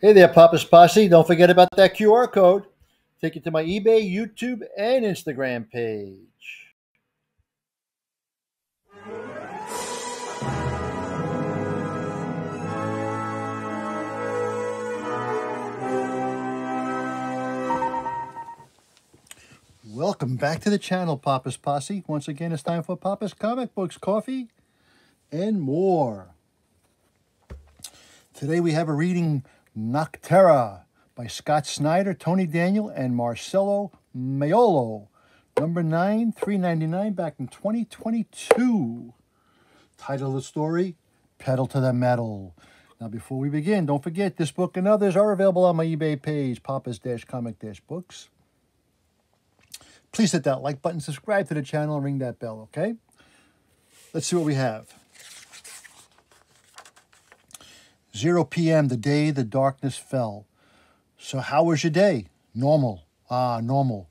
Hey there, Papa's Posse. Don't forget about that QR code. Take you to my eBay, YouTube, and Instagram page. Welcome back to the channel, Papa's Posse. Once again, it's time for Papa's Comic Books, Coffee, and more. Today we have a reading Nocterra by Scott Snyder, Tony Daniel, and Marcelo Maiolo. Number 9, $3.99, back in 2022. Title of the story, Pedal to the Metal. Now, before we begin, don't forget this book and others are available on my eBay page, Papa's-Comic-Books. Please hit that like button, subscribe to the channel, and ring that bell, okay? Let's see what we have. 0 p.m., the day the darkness fell. So how was your day? Normal. Ah, normal.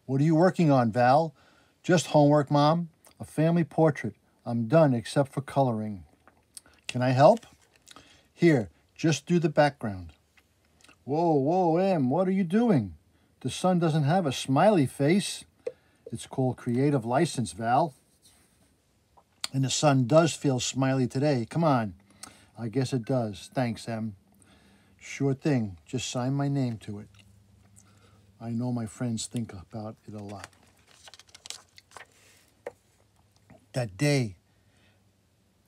What are you working on, Val? Just homework, Mom. A family portrait. I'm done except for coloring. Can I help? Here, just do the background. Whoa, Em, what are you doing? The sun doesn't have a smiley face. It's called creative license, Val. And the sun does feel smiley today. Come on. I guess it does. Thanks, Em. Sure thing. Just sign my name to it. I know my friends think about it a lot. That day,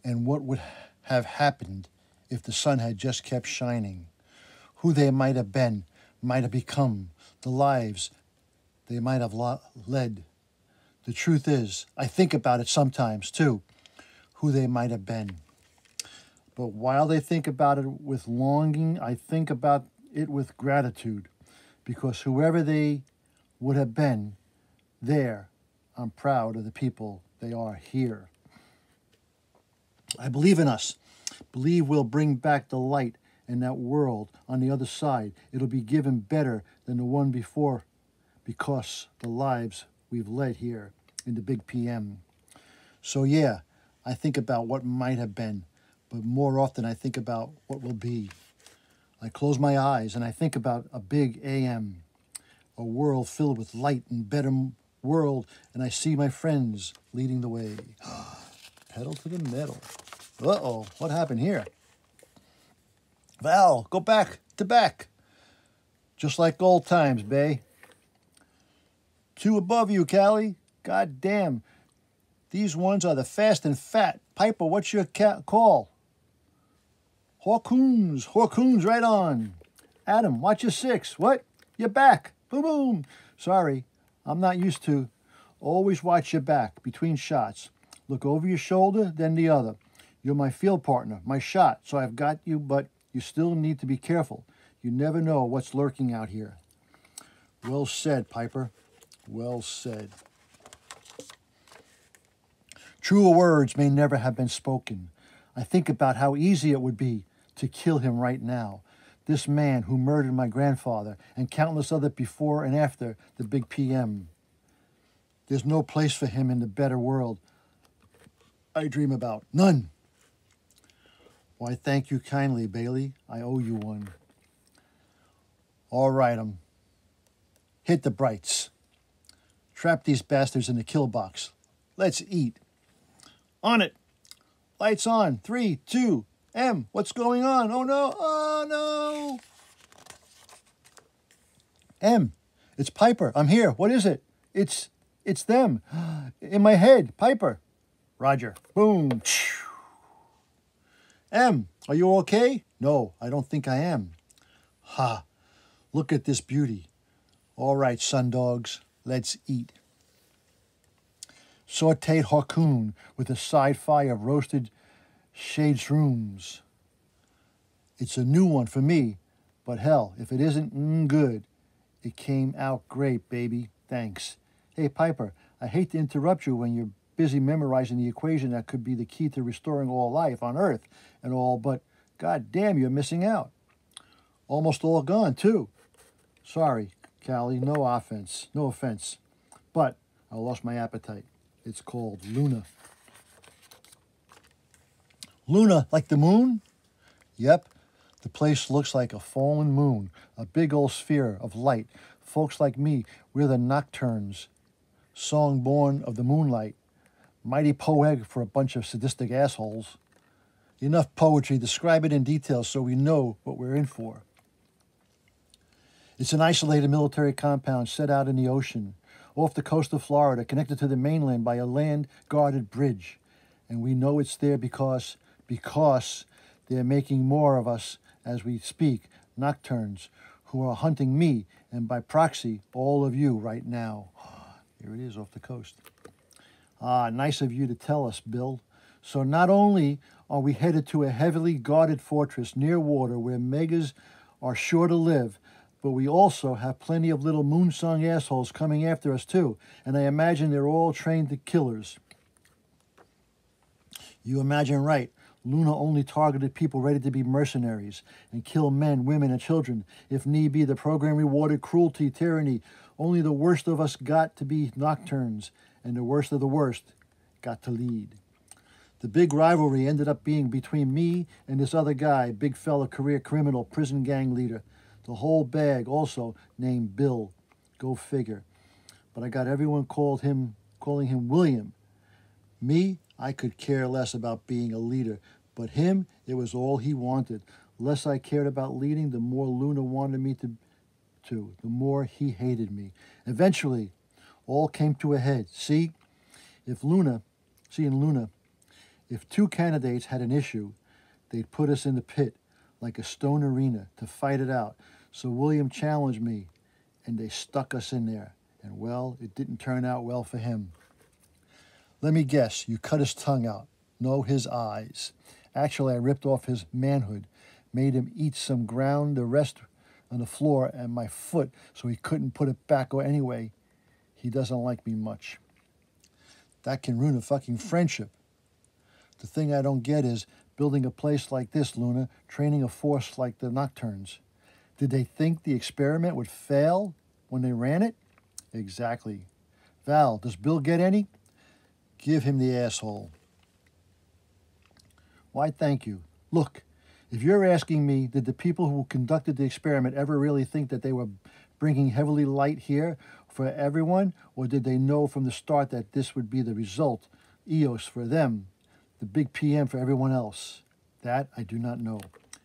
and what would have happened if the sun had just kept shining. Who they might have been, might have become, the lives they might have led. The truth is, I think about it sometimes, too, who they might have been. But while they think about it with longing, I think about it with gratitude, because whoever they would have been there, I'm proud of the people they are here. I believe in us. Believe we'll bring back the light in that world on the other side. It'll be given better than the one before because the lives we've led here in the big PM. So yeah, I think about what might have been, but more often I think about what will be. I close my eyes and I think about a big AM, a world filled with light and better world, and I see my friends leading the way. Pedal to the metal. Uh-oh, what happened here? Val, go back to back. Just like old times, bae. 2 above you, Callie. God damn. These ones are the fast and fat. Piper, what's your call? Horcoons, right on. Adam, watch your 6. What? You're back. Boom, boom. Sorry, I'm not used to. Always watch your back between shots. Look over your shoulder, then the other. You're my field partner, my shot, so I've got you, but you still need to be careful. You never know what's lurking out here. Well said, Piper. Well said. Truer words may never have been spoken. I think about how easy it would be to kill him right now. This man who murdered my grandfather and countless others before and after the big PM. There's no place for him in the better world I dream about. None. Why, thank you kindly, Bailey. I owe you one. All right, hit the brights. Trap these bastards in the kill box. Let's eat. On it. Lights on. 3, 2, M. What's going on? Oh, no. Oh, no. M. It's Piper. I'm here. What is it? It's them. In my head. Piper. Roger. Boom. M. Are you okay? No, I don't think I am. Ha. Look at this beauty. All right, sundogs. Let's eat. Sauteed harpoon with a side fry of roasted shrooms. It's a new one for me, but hell, if it isn't good, it came out great, baby. Thanks. Hey, Piper, I hate to interrupt you when you're busy memorizing the equation that could be the key to restoring all life on Earth and all, but god damn, you're missing out. Almost all gone, too. Sorry, Callie, no offense, but I lost my appetite. It's called Luna. Luna, like the moon? Yep, The place looks like a fallen moon, a big old sphere of light. Folks like me, we're the nocturnes, song born of the moonlight. Mighty poetic for a bunch of sadistic assholes. Enough poetry, describe it in detail so we know what we're in for. It's an isolated military compound set out in the ocean, off the coast of Florida, connected to the mainland by a land-guarded bridge. And we know it's there because they're making more of us as we speak, nocturnes, who are hunting me, and by proxy, all of you right now. Here it is off the coast. Ah, nice of you to tell us, Bill. So not only are we headed to a heavily guarded fortress near water where megas are sure to live, but we also have plenty of little moonsong assholes coming after us too, and I imagine they're all trained killers. You imagine right. Luna only targeted people ready to be mercenaries and kill men, women, and children. If need be, the program rewarded cruelty, tyranny. Only the worst of us got to be nocturnes, and the worst of the worst got to lead. The big rivalry ended up being between me and this other guy, big fella, career criminal, prison gang leader. The whole bag also named Bill. Go figure. But I got everyone calling him William. Me, I could care less about being a leader, but him, it was all he wanted. The less I cared about leading, the more Luna wanted me to, the more he hated me. Eventually, all came to a head. In Luna, if two candidates had an issue, they'd put us in the pit, like a stone arena, to fight it out. So William challenged me, and they stuck us in there. And well, it didn't turn out well for him. Let me guess, you cut his tongue out. No, his eyes. Actually, I ripped off his manhood, made him eat some ground, the rest on the floor, and my foot, so he couldn't put it back. Or anyway, he doesn't like me much. That can ruin a fucking friendship. The thing I don't get is building a place like this, Luna, training a force like the Nocturnes. Did they think the experiment would fail when they ran it? Exactly. Val, does Bill get any? Give him the asshole. Why, thank you. Look, if you're asking me, did the people who conducted the experiment ever really think that they were bringing heavily light here for everyone, or did they know from the start that this would be the result, EOS for them, the big PM for everyone else? That I do not know.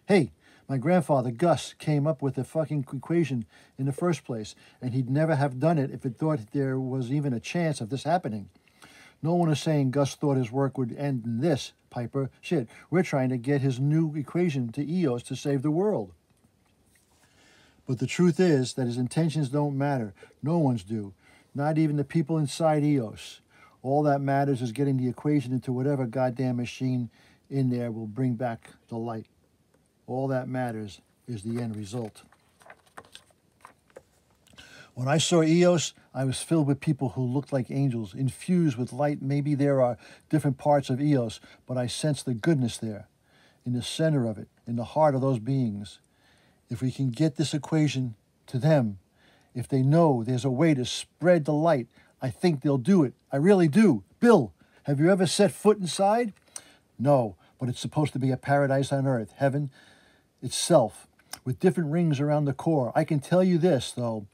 Hey, my grandfather, Gus, came up with the fucking equation in the first place, and he'd never have done it if it thought there was even a chance of this happening. No one is saying Gus thought his work would end in this, Piper. Shit, we're trying to get his new equation to EOS to save the world. But the truth is that his intentions don't matter. No one's do. Not even the people inside EOS. All that matters is getting the equation into whatever goddamn machine in there will bring back the light. All that matters is the end result. When I saw EOS, I was filled with people who looked like angels, infused with light. Maybe there are different parts of EOS, but I sensed the goodness there, in the center of it, in the heart of those beings. If we can get this equation to them, if they know there's a way to spread the light, I think they'll do it. I really do. Bill, have you ever set foot inside? No, but it's supposed to be a paradise on earth, heaven itself, with different rings around the core. I can tell you this, though.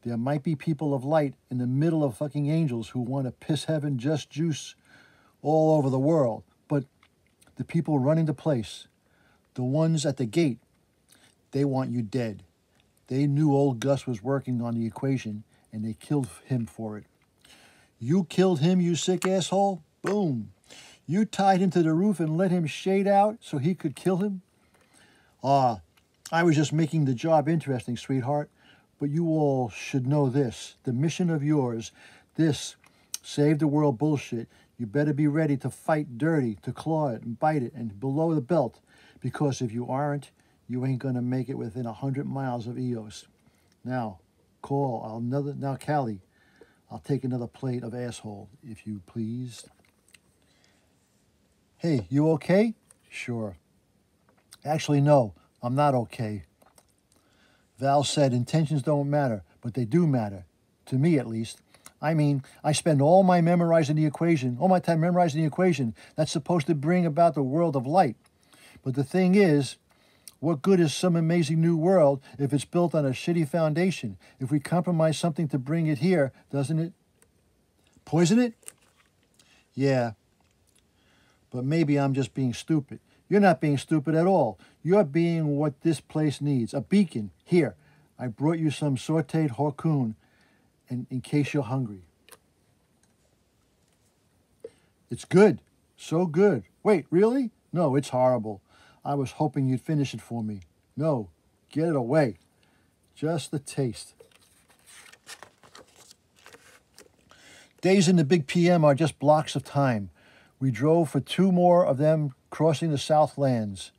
There might be people of light in the middle of fucking angels who want to piss heaven just juice all over the world. But the people running the place, the ones at the gate, they want you dead. They knew old Gus was working on the equation, and they killed him for it. You killed him, you sick asshole? Boom. You tied him to the roof and let him shade out so he could kill him? Ah, I was just making the job interesting, sweetheart. But you all should know this. The mission of yours, this save the world bullshit, you better be ready to fight dirty, to claw it and bite it and below the belt. Because if you aren't, you ain't going to make it within 100 miles of EOS. Now, Callie, I'll take another plate of asshole, if you please. Hey, you okay? Sure. Actually, no, I'm not okay. Val said intentions don't matter, but they do matter. To me, at least. I mean, I spend all my time memorizing the equation that's supposed to bring about the world of light. But the thing is, What good is some amazing new world if it's built on a shitty foundation? If we compromise something to bring it here, doesn't it poison it? Yeah, but maybe I'm just being stupid. You're not being stupid at all. You're being what this place needs. A beacon. Here, I brought you some sauteed harpoon in case you're hungry. It's good. So good. Wait, really? No, it's horrible. I was hoping you'd finish it for me. No, get it away. Just the taste. Days in the big PM are just blocks of time. We drove for 2 more of them crossing the Southlands.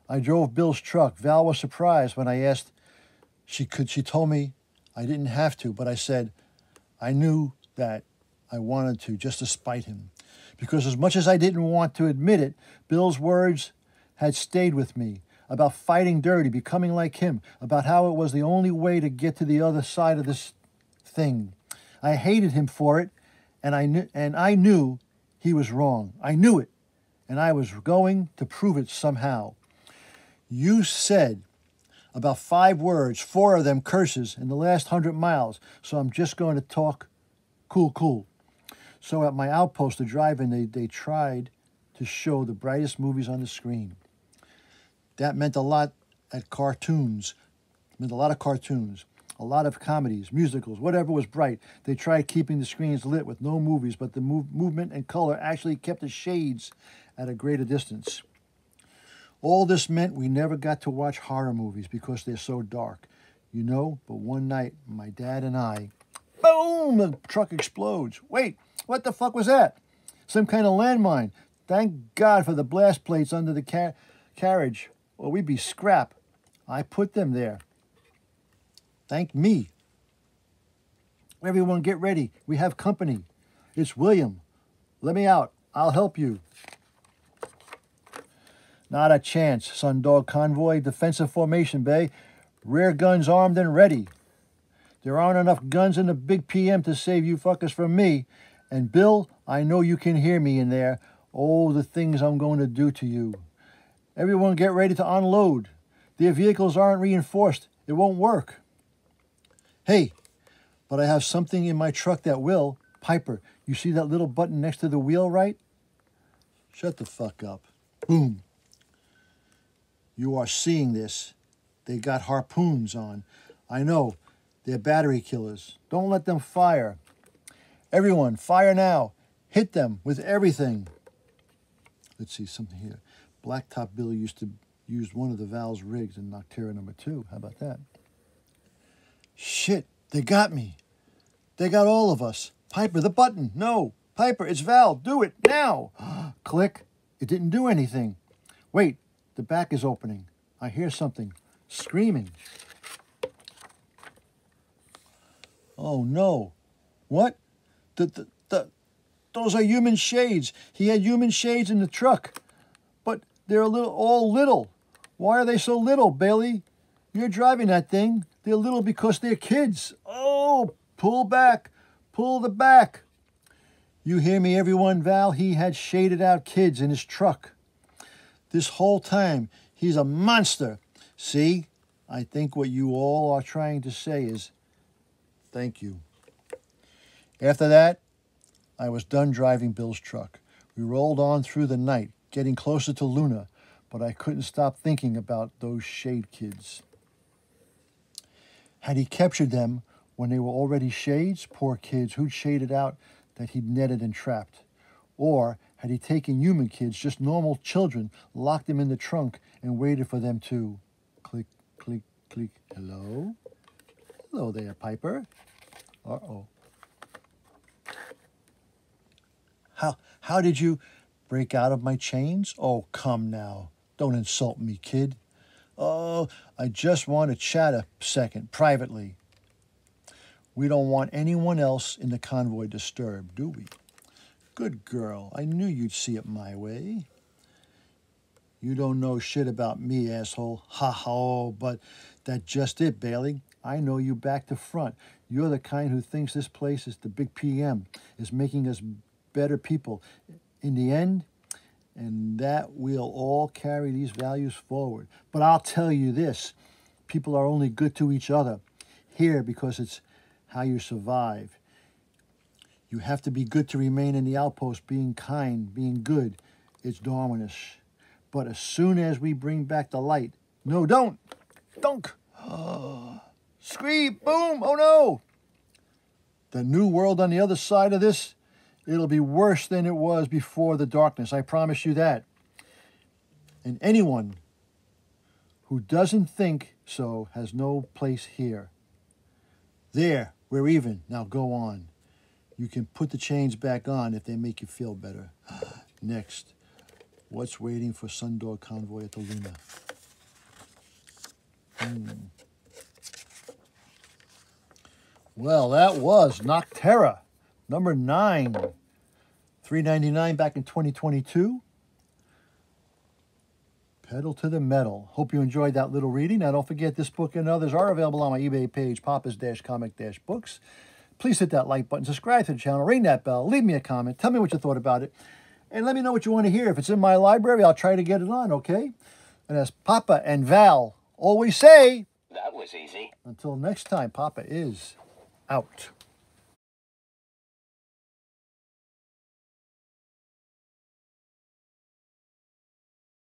I drove Bill's truck. Val was surprised when I asked she could. She told me I didn't have to, but I said I knew that I wanted to just to spite him. Because as much as I didn't want to admit it, Bill's words had stayed with me about fighting dirty, becoming like him, about how it was the only way to get to the other side of this thing. I hated him for it, and I knew he was wrong. I knew it, and I was going to prove it somehow. You said about 5 words, 4 of them curses, in the last 100 miles, so I'm just going to talk cool. So at my outpost, the drive-in, they tried to show the brightest movies on the screen. That meant a lot at cartoons. It meant a lot of cartoons, a lot of comedies, musicals, whatever was bright. They tried keeping the screens lit with no movies, but the movement and color actually kept the shades at a greater distance. All this meant we never got to watch horror movies because they're so dark. You know, but one night, my dad and I, boom, the truck explodes. Wait, what the fuck was that? Some kind of landmine. Thank God for the blast plates under the carriage, or we'd be scrap. I put them there. Thank me. Everyone get ready. We have company. It's William. Let me out. I'll help you. Not a chance, Sundog Convoy. Defensive formation, bay. Rear guns armed and ready. There aren't enough guns in the big PM to save you fuckers from me. And Bill, I know you can hear me in there. Oh, the things I'm going to do to you. Everyone get ready to unload. Their vehicles aren't reinforced. It won't work. Hey, but I have something in my truck that will. Piper, you see that little button next to the wheel, right? Shut the fuck up. Boom. You are seeing this. They got harpoons on. I know. They're battery killers. Don't let them fire. Everyone, fire now. Hit them with everything. Let's see something here. Blacktop Billy used to use one of the Val's rigs in Nocterra number 2. How about that? Shit, they got me. They got all of us. Piper, the button. No. Piper, it's Val. Do it now. Click. It didn't do anything. Wait, the back is opening. I hear something. Screaming. Oh, no. What? Those are human shades. He had human shades in the truck. But they're all little. Why are they so little, Bailey? You're driving that thing. They're little because they're kids. Oh, pull back. Pull the back. You hear me, everyone? Val, he had shaded out kids in his truck. This whole time, he's a monster. See? I think what you all are trying to say is, thank you. After that, I was done driving Bill's truck. We rolled on through the night, getting closer to Luna, but I couldn't stop thinking about those shade kids. Had he captured them when they were already shades, poor kids who'd shaded out that he'd netted and trapped? Or had he taken human kids, just normal children, locked them in the trunk and waited for them to click, click, click. Hello? Hello there, Piper. Uh-oh. How did you break out of my chains? Oh, come now. Don't insult me, kid. Oh, I just want to chat a second, privately. We don't want anyone else in the convoy disturbed, do we? Good girl. I knew you'd see it my way. You don't know shit about me, asshole. Ha ha, but that's just it, Bailey. I know you back to front. You're the kind who thinks this place is the big PM, is making us better people. In the end, And that we'll all carry these values forward. But I'll tell you this, people are only good to each other here because it's how you survive. You have to be good to remain in the outpost, being kind, being good. It's Darwinish. But as soon as we bring back the light, no, don't, dunk, scream, boom, oh no. The new world on the other side of this, it'll be worse than it was before the darkness. I promise you that. And anyone who doesn't think so has no place here. There, we're even. Now go on. You can put the chains back on if they make you feel better. Next, what's waiting for Sundog Convoy at the Luna? Well, that was Nocterra, number 9. $3.99 back in 2022. Pedal to the metal. Hope you enjoyed that little reading. Now, don't forget, this book and others are available on my eBay page, Papa's-Comic-Books. Please hit that like button, subscribe to the channel, ring that bell, leave me a comment, tell me what you thought about it, and let me know what you want to hear. If it's in my library, I'll try to get it on, okay? And as Papa and Val always say, that was easy. Until next time, Papa is out.